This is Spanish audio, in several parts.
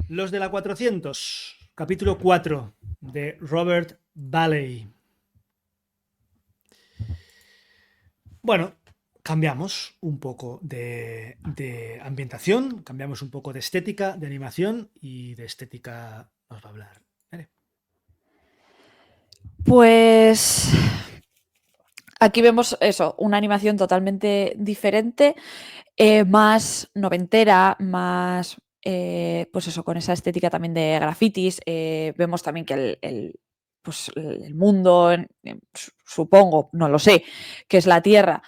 Los de la 400, capítulo 4 de Robert Valley. Bueno, cambiamos un poco de ambientación, cambiamos un poco de estética, de animación y de estética nos va a hablar. ¿Vale? Pues aquí vemos eso, una animación totalmente diferente, más noventera, más, pues eso, con esa estética también de grafitis. Vemos también que pues el mundo, supongo, no lo sé, que es la Tierra.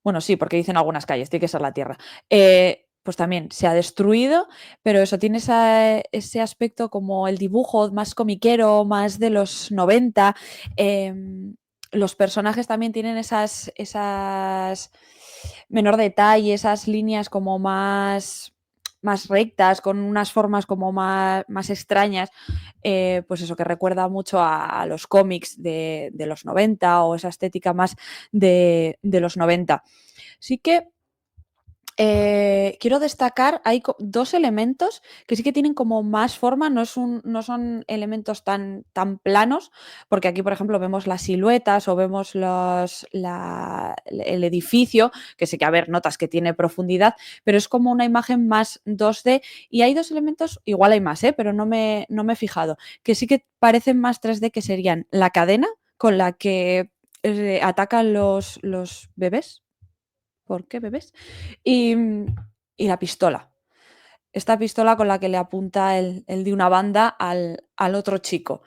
Bueno, sí, porque dicen algunas calles, tiene que ser la Tierra. Pues también se ha destruido, pero eso tiene ese aspecto como el dibujo más comiquero, más de los 90. Eh, los personajes también tienen esas menor detalle, esas líneas como más rectas, con unas formas como más extrañas, pues eso, que recuerda mucho a los cómics de los 90 o esa estética más de los 90. Sí que quiero destacar, hay dos elementos que sí que tienen como más forma, no son elementos tan planos, porque aquí, por ejemplo, vemos las siluetas o vemos el edificio, que sí que, a ver, notas que tiene profundidad, pero es como una imagen más 2D, y hay dos elementos, igual hay más, pero no me he fijado, que sí que parecen más 3D, que serían la cadena con la que atacan los bebés. ¿Por qué bebés? Y, y la pistola. Esta pistola con la que le apunta el de una banda al otro chico.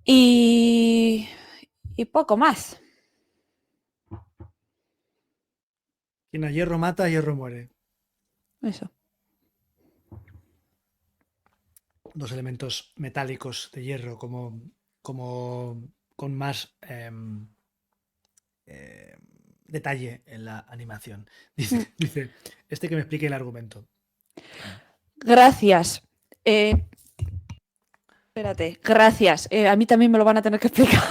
Y, y poco más. Quien a hierro mata, a hierro muere. Eso. Dos elementos metálicos de hierro como con más eh, detalle en la animación. Mm. Dice, que me explique el argumento. Gracias. Espérate, gracias. A mí también me lo van a tener que explicar.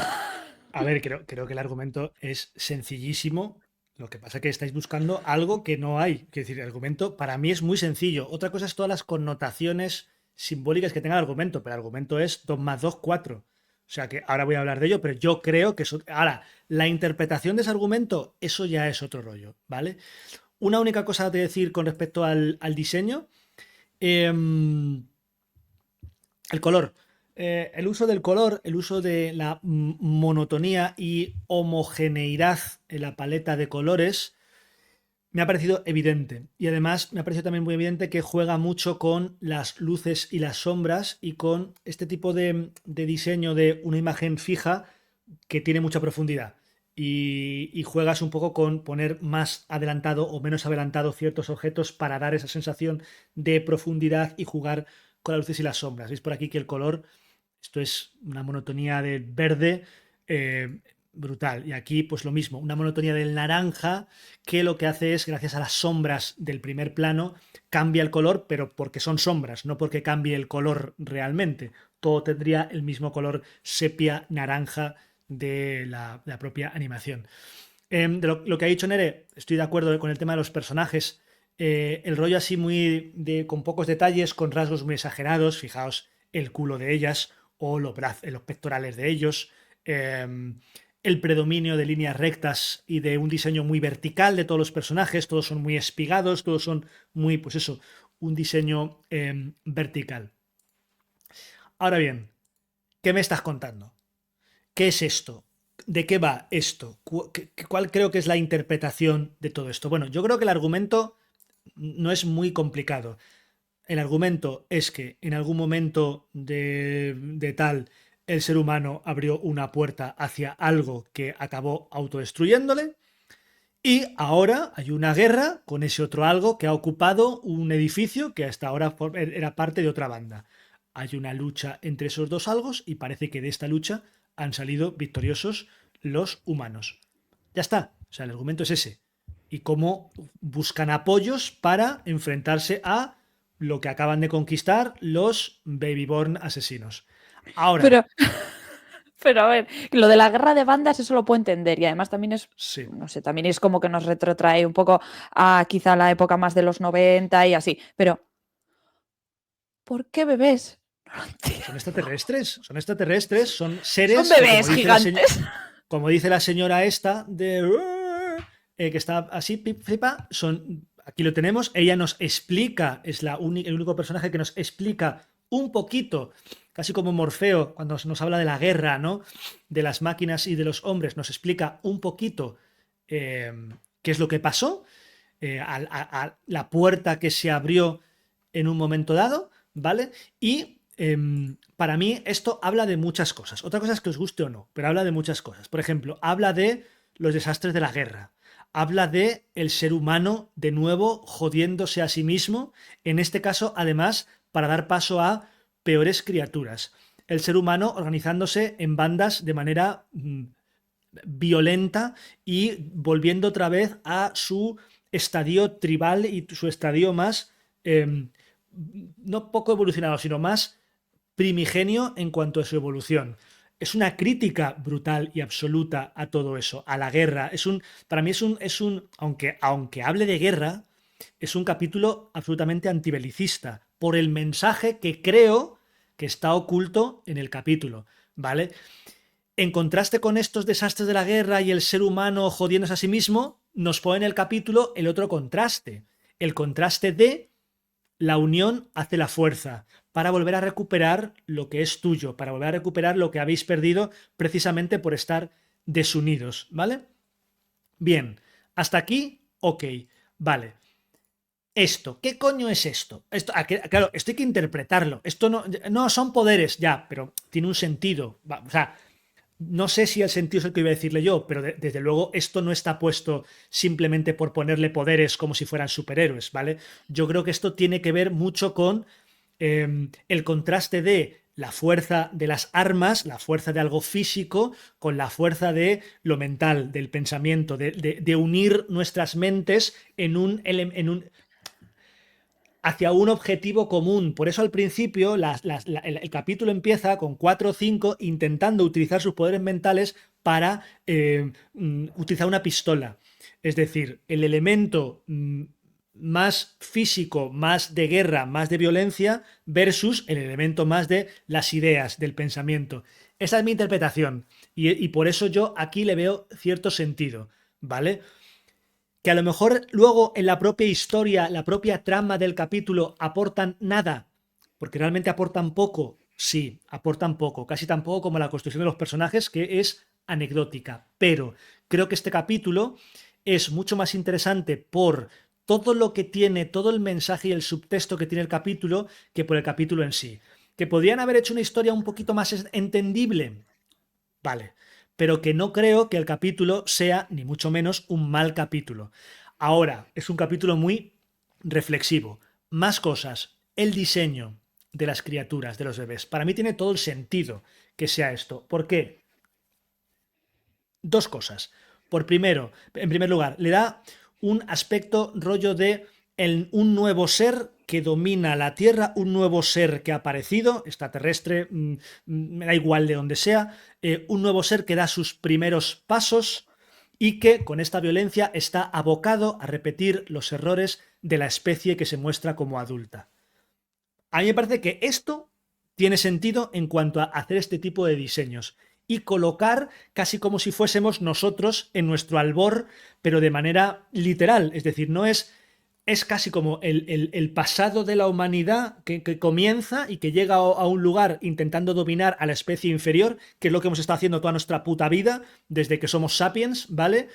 A ver, creo que el argumento es sencillísimo. Lo que pasa es que estáis buscando algo que no hay. Quiero decir, el argumento para mí es muy sencillo. Otra cosa es todas las connotaciones simbólicas que tenga el argumento, pero el argumento es 2 más 2, 4. O sea que ahora voy a hablar de ello, pero yo creo que eso. Ahora, la interpretación de ese argumento, eso ya es otro rollo, ¿vale? Una única cosa de decir con respecto al diseño. El color. El uso del color, el uso de la monotonía y homogeneidad en la paleta de colores me ha parecido evidente. Y además me ha parecido también muy evidente que juega mucho con las luces y las sombras y con este tipo de diseño de una imagen fija que tiene mucha profundidad. Y juegas un poco con poner más adelantado o menos adelantado ciertos objetos para dar esa sensación de profundidad y jugar con las luces y las sombras. ¿Veis por aquí que el color, esto es una monotonía de verde brutal? Y aquí pues lo mismo, una monotonía del naranja que lo que hace es, gracias a las sombras del primer plano, cambia el color, pero porque son sombras, no porque cambie el color realmente. Todo tendría el mismo color sepia naranja de la propia animación. De lo que ha dicho Nere, estoy de acuerdo con el tema de los personajes. El rollo así con pocos detalles, con rasgos muy exagerados. Fijaos el culo de ellas o los pectorales de ellos. El predominio de líneas rectas y de un diseño muy vertical de todos los personajes. Todos son muy espigados, todos son muy, pues eso, un diseño vertical. Ahora bien, ¿qué me estás contando? ¿Qué es esto? ¿De qué va esto? ¿Cuál creo que es la interpretación de todo esto? Bueno, yo creo que el argumento no es muy complicado. El argumento es que en algún momento de tal el ser humano abrió una puerta hacia algo que acabó autodestruyéndole y ahora hay una guerra con ese otro algo que ha ocupado un edificio que hasta ahora era parte de otra banda. Hay una lucha entre esos dos algos y parece que de esta lucha han salido victoriosos los humanos. Ya está. O sea, el argumento es ese. Y cómo buscan apoyos para enfrentarse a lo que acaban de conquistar los Babyborn asesinos. Ahora, Pero, Pero a ver, lo de la guerra de bandas, eso lo puedo entender. Y además también es, Sí. no sé, también es como que nos retrotrae un poco a quizá la época más de los 90 y así. Pero, ¿por qué bebés? No lo entiendo. Son Son seres que, bebés gigantes. como dice la señora esta, que está así, flipa, aquí lo tenemos, ella nos explica, es el único personaje que nos explica un poquito, casi como Morfeo, cuando nos habla de la guerra, ¿no? De las máquinas y de los hombres, nos explica un poquito eh, qué es lo que pasó, a la puerta que se abrió en un momento dado, ¿vale? Y para mí esto habla de muchas cosas. Otra cosa es que os guste o no, pero habla de muchas cosas. Por ejemplo, habla de los desastres de la guerra. Habla de el ser humano de nuevo jodiéndose a sí mismo, en este caso además para dar paso a peores criaturas. El ser humano organizándose en bandas de manera violenta y volviendo otra vez a su estadio tribal y su estadio más, no poco evolucionado, sino más primigenio en cuanto a su evolución. Es una crítica brutal y absoluta a todo eso, a la guerra. Para mí aunque hable de guerra, es un capítulo absolutamente antibelicista, por el mensaje que creo que está oculto en el capítulo, ¿vale? En contraste con estos desastres de la guerra y el ser humano jodiéndose a sí mismo, nos pone en el capítulo el otro contraste. El contraste de la unión hace la fuerza, para volver a recuperar lo que es tuyo, para volver a recuperar lo que habéis perdido precisamente por estar desunidos, ¿vale? Bien, hasta aquí, ok, vale. Esto, ¿qué coño es esto? Claro, esto hay que interpretarlo. Esto no son poderes, ya, pero tiene un sentido. O sea, no sé si el sentido es el que iba a decirle yo, pero desde luego esto no está puesto simplemente por ponerle poderes como si fueran superhéroes, ¿vale? Yo creo que esto tiene que ver mucho con el contraste de la fuerza de las armas, la fuerza de algo físico, con la fuerza de lo mental, del pensamiento, de unir nuestras mentes hacia un objetivo común. Por eso al principio el capítulo empieza con 4 o 5 intentando utilizar sus poderes mentales para utilizar una pistola. Es decir, el elemento más físico, más de guerra, más de violencia, versus el elemento más de las ideas, del pensamiento. Esa es mi interpretación. Y por eso yo aquí le veo cierto sentido, ¿vale? Que a lo mejor luego en la propia historia, la propia trama del capítulo aportan nada, porque realmente aportan poco, sí, aportan poco, casi tan poco como la construcción de los personajes, que es anecdótica, pero creo que este capítulo es mucho más interesante por todo lo que tiene, todo el mensaje y el subtexto que tiene el capítulo, que por el capítulo en sí. ¿Que podrían haber hecho una historia un poquito más entendible? Vale, pero que no creo que el capítulo sea, ni mucho menos, un mal capítulo. Ahora, es un capítulo muy reflexivo. Más cosas, el diseño de las criaturas, de los bebés. Para mí tiene todo el sentido que sea esto. ¿Por qué? Dos cosas. En primer lugar, le da un aspecto rollo de un nuevo ser que domina la Tierra, un nuevo ser que ha aparecido, extraterrestre, me da igual de donde sea, un nuevo ser que da sus primeros pasos y que con esta violencia está abocado a repetir los errores de la especie que se muestra como adulta. A mí me parece que esto tiene sentido en cuanto a hacer este tipo de diseños y colocar casi como si fuésemos nosotros en nuestro albor, pero de manera literal. Es decir, no es casi como el pasado de la humanidad que comienza y que llega a un lugar intentando dominar a la especie inferior, que es lo que hemos estado haciendo toda nuestra puta vida, desde que somos sapiens, ¿vale?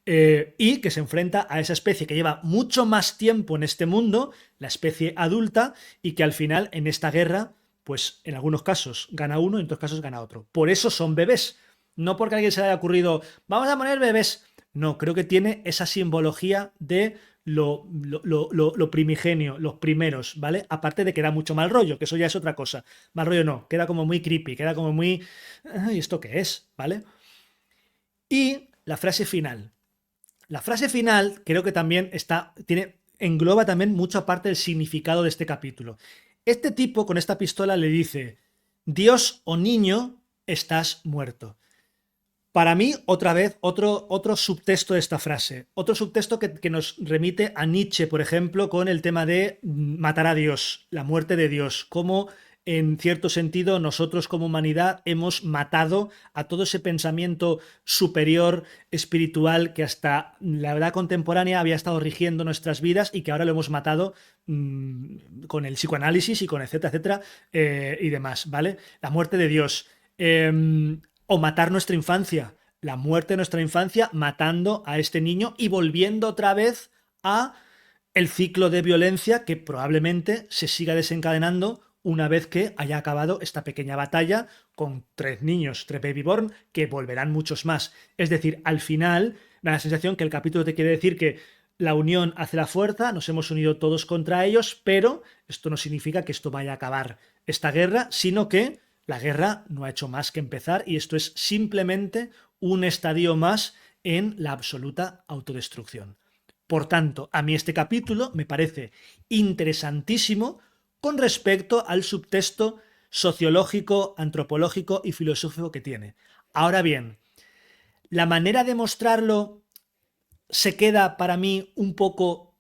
Y que se enfrenta a esa especie que lleva mucho más tiempo en este mundo, la especie adulta, y que al final en esta guerra, pues en algunos casos gana uno y en otros casos gana otro. Por eso son bebés. No porque a alguien se le haya ocurrido, vamos a poner bebés. No, creo que tiene esa simbología de lo primigenio, los primeros, ¿vale? Aparte de que da mucho mal rollo, que eso ya es otra cosa. Mal rollo no, queda como muy creepy, queda como muy... ¿Y esto qué es? ¿Vale? Y la frase final. La frase final creo que también engloba también mucha parte del significado de este capítulo. Este tipo con esta pistola le dice, Dios o niño estás muerto. Para mí, otra vez, otro subtexto de esta frase. Otro subtexto que nos remite a Nietzsche, por ejemplo, con el tema de matar a Dios, la muerte de Dios. Cómo, en cierto sentido, nosotros como humanidad hemos matado a todo ese pensamiento superior, espiritual, que hasta la edad contemporánea había estado rigiendo nuestras vidas y que ahora lo hemos matado con el psicoanálisis y con etcétera, etcétera, y demás, ¿vale? La muerte de Dios. O matar nuestra infancia, la muerte de nuestra infancia matando a este niño y volviendo otra vez a el ciclo de violencia que probablemente se siga desencadenando una vez que haya acabado esta pequeña batalla con 3 niños, 3 babyborn, que volverán muchos más. Es decir, al final me da la sensación que el capítulo te quiere decir que la unión hace la fuerza, nos hemos unido todos contra ellos, pero esto no significa que esto vaya a acabar esta guerra, sino que la guerra no ha hecho más que empezar y esto es simplemente un estadio más en la absoluta autodestrucción. Por tanto, a mí este capítulo me parece interesantísimo con respecto al subtexto sociológico, antropológico y filosófico que tiene. Ahora bien, la manera de mostrarlo se queda para mí un poco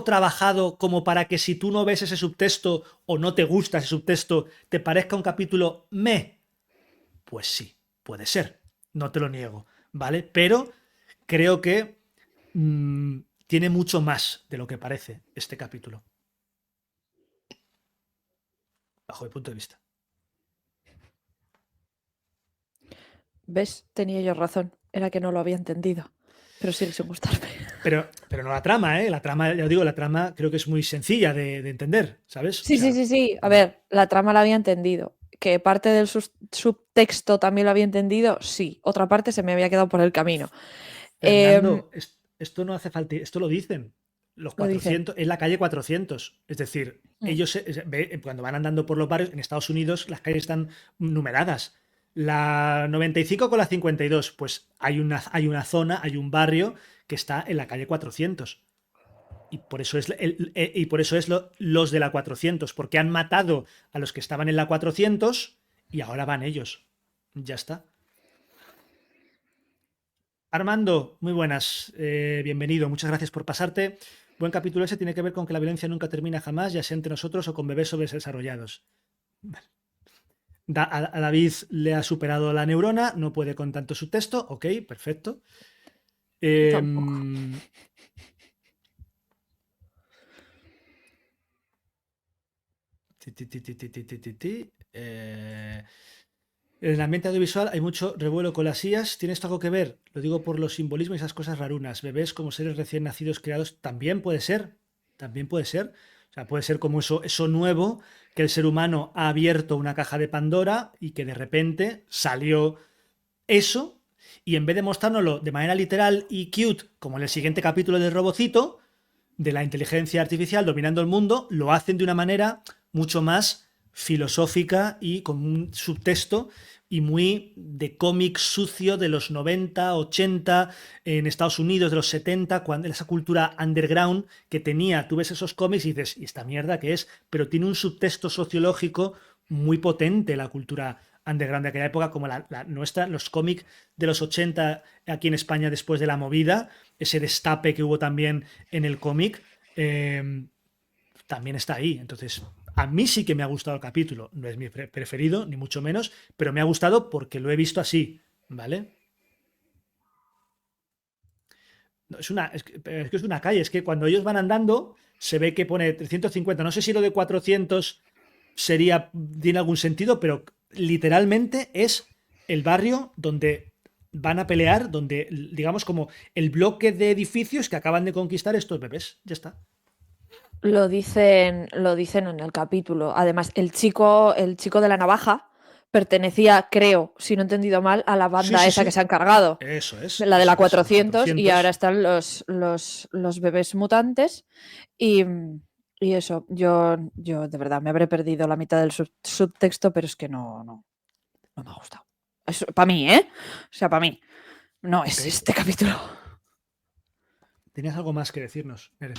trabajado como para que si tú no ves ese subtexto o no te gusta ese subtexto, te parezca un capítulo pues sí, puede ser, no te lo niego, ¿vale? Pero creo que tiene mucho más de lo que parece este capítulo, bajo mi punto de vista. ¿Ves? Tenía yo razón. Era que no lo había entendido. Pero sigue sin gustarme. Pero no la trama, ¿eh? La trama, ya os digo, la trama creo que es muy sencilla de entender, ¿sabes? O Sí, sí, sea, sí, sí. A ver, la trama la había entendido. Que parte del subtexto también lo había entendido, sí. Otra parte se me había quedado por el camino. Fernando, esto no hace falta, esto lo dicen. Los Lo dicen. 400, es la calle 400. Es decir, Mm. ellos cuando van andando por los barrios, en Estados Unidos las calles están numeradas. La 95 con la 52, pues hay una zona, hay un barrio que está en la calle 400. Y por eso y por eso es los de la 400, porque han matado a los que estaban en la 400 y ahora van ellos. Ya está. Armando, muy buenas, bienvenido, muchas gracias por pasarte. Buen capítulo ese tiene que ver con que la violencia nunca termina jamás, ya sea entre nosotros o con bebés sobredesarrollados. A David le ha superado la neurona, no puede con tanto su texto, ok, perfecto. Tampoco. En el ambiente audiovisual hay mucho revuelo con las IAs. ¿Tiene esto algo que ver? Lo digo por los simbolismos y esas cosas rarunas. Bebés como seres recién nacidos creados también puede ser. También puede ser. O sea, puede ser como eso nuevo que el ser humano ha abierto una caja de Pandora y que de repente salió eso y en vez de mostrárnoslo de manera literal y cute, como en el siguiente capítulo del Robocito, de la inteligencia artificial dominando el mundo, lo hacen de una manera mucho más filosófica y con un subtexto y muy de cómic sucio de los 90, 80, en Estados Unidos de los 70, cuando esa cultura underground que tenía, tú ves esos cómics y dices, ¿y esta mierda qué es? Pero tiene un subtexto sociológico muy potente la cultura underground de aquella época, como la nuestra, los cómics de los 80 aquí en España después de la movida, ese destape que hubo también en el cómic, también está ahí. Entonces, a mí sí que me ha gustado el capítulo. No es mi preferido, ni mucho menos, pero me ha gustado porque lo he visto así, ¿vale? No, es que es una calle, es que cuando ellos van andando se ve que pone 350. No sé si lo de 400 tiene algún sentido, pero literalmente es el barrio donde van a pelear, donde, digamos, como el bloque de edificios que acaban de conquistar estos bebés. Ya está. Lo dicen en el capítulo. Además, el chico de la navaja pertenecía, creo, si no he entendido mal, a la Sí, banda sí, esa que sí. se han cargado. La de la Eso es, los 400 y ahora 400. están los bebés mutantes. Y, y eso, yo de verdad me habré perdido la mitad del subtexto, pero es que no me ha gustado. Para mí, ¿eh? O sea, para mí. No Ok. es este capítulo. Tenías algo más que decirnos, Nere.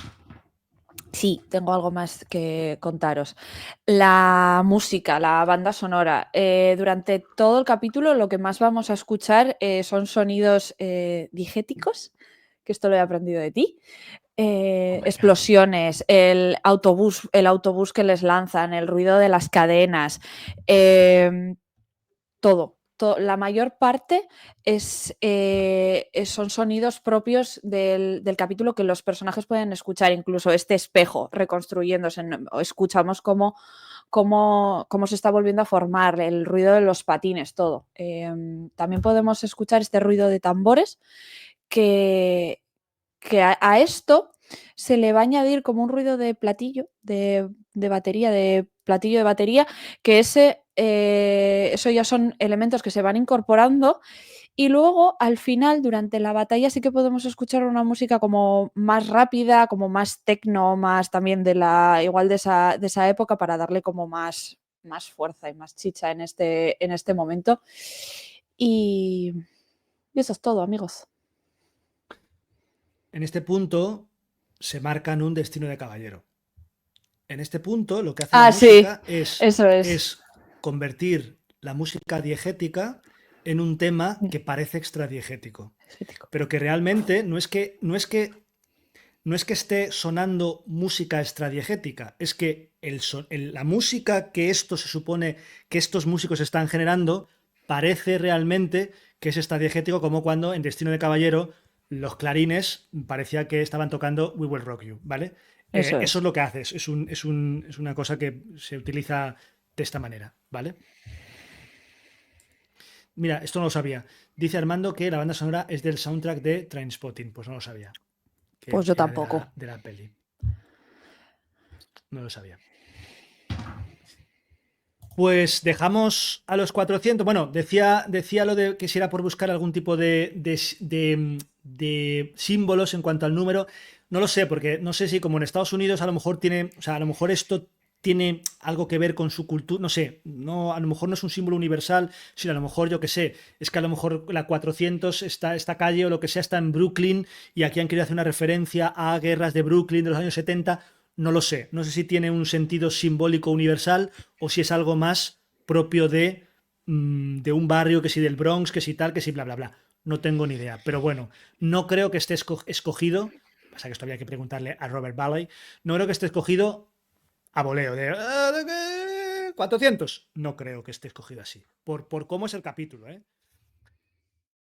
sí, tengo algo más que contaros. La música, la banda sonora. Durante todo el capítulo lo que más vamos a escuchar son sonidos digéticos, que esto lo he aprendido de ti. Hombre, claro. Explosiones, el autobús que les lanzan, el ruido de las cadenas, todo. La mayor parte son sonidos propios del capítulo que los personajes pueden escuchar, incluso este espejo reconstruyéndose. Escuchamos cómo se está volviendo a formar, el ruido de los patines, todo. También podemos escuchar este ruido de tambores que a esto se le va a añadir como un ruido de platillo, de batería, de platillo de batería, que eso ya son elementos que se van incorporando y luego al final, durante la batalla, sí que podemos escuchar una música como más rápida, como más tecno, más también igual de esa época para darle como más fuerza y más chicha en este momento. Y eso es todo, amigos. En este punto se marcan un destino de caballero. En este punto lo que hace la Ah, sí, música es, eso es. es convertir la música diegética en un tema que parece extradiegético, pero que realmente no es que esté sonando música extradiegética, es que la música que esto se supone que estos músicos están generando parece realmente que es extradiegético, como cuando en Destino de Caballero los clarines parecía que estaban tocando We Will Rock You, ¿vale? Eso Eso es es. lo que haces, es una cosa que se utiliza de esta manera, ¿vale? Mira, esto no lo sabía. Dice Armando que la banda sonora es del soundtrack de Trainspotting, pues no lo sabía, Pues que yo era tampoco. de la peli. No lo sabía. Pues dejamos a los 400. Bueno, decía lo de que si era por buscar algún tipo de símbolos en cuanto al número. No lo sé, porque no sé si como en Estados Unidos a lo mejor tiene, o sea, a lo mejor esto tiene algo que ver con su cultura, no sé, no, a lo mejor no es un símbolo universal, sino a lo mejor yo qué sé, es que a lo mejor la 400, esta calle o lo que sea está en Brooklyn y aquí han querido hacer una referencia a guerras de Brooklyn de los años 70. No lo sé, no sé si tiene un sentido simbólico universal o si es algo más propio de un barrio, que si del Bronx, que si tal, que si bla, bla, bla. No tengo ni idea. Pero bueno, no creo que esté escogido. Pasa que esto habría que preguntarle a Robert Balley. No creo que esté escogido a voleo de 400. No creo que esté escogido así. Por cómo es el capítulo, ¿eh?